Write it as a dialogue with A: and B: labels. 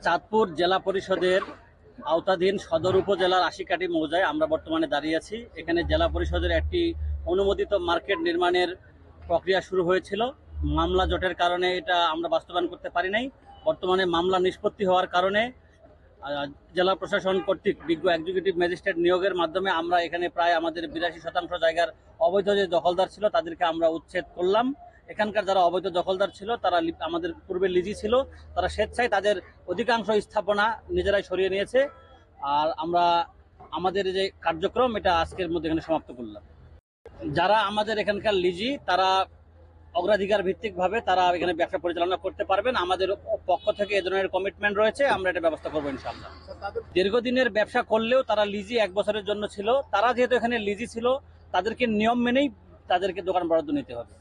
A: চাঁদপুর জেলা পরিষদের আওতাধীন সদর উপজেলার আশিকাঠি মৌজায় আমরা বর্তমানে দাঁড়িয়ে আছি। এখানে জেলা পরিষদের একটি অনুমোদিত মার্কেট নির্মাণের প্রক্রিয়া শুরু হয়েছিল। মামলা জটের কারণে এটা আমরা বাস্তবায়ন করতে পারি নাই। বর্তমানে মামলা নিষ্পত্তি হওয়ার কারণে জেলা প্রশাসন কর্তৃক বিজ্ঞ এক্সিকিউটিভ ম্যাজিস্ট্রেট নিয়োগের মাধ্যমে আমরা এখানে প্রায় আমাদের 82% জায়গার অবৈধ যে দখলদার ছিল তাদেরকে আমরা উচ্ছেদ করলাম। এখানকার যারা অবৈধ দখলদার ছিল তারা আমাদের পূর্বে লিজি ছিল, তারা স্বেচ্ছায় তাদের অধিকাংশ স্থাপনা নিজেরাই সরিয়ে নিয়েছে। আর আমরা আমাদের যে কার্যক্রম এটা আজকের মধ্যে এখানে সমাপ্ত করলাম। যারা আমাদের এখানকার লিজি তারা অগ্রাধিকার ভিত্তিকভাবে তারা এখানে ব্যবসা পরিচালনা করতে পারবেন। আমাদের পক্ষ থেকে এ ধরনের কমিটমেন্ট রয়েছে, আমরা এটা ব্যবস্থা করবো ইনশাআল্লাহ। দীর্ঘদিনের ব্যবসা করলেও তারা লিজি 1 বছরের জন্য ছিল। তারা যেহেতু এখানে লিজি ছিল তাদেরকে নিয়ম মেনেই তাদেরকে দোকান বরাদ্দ নিতে হবে।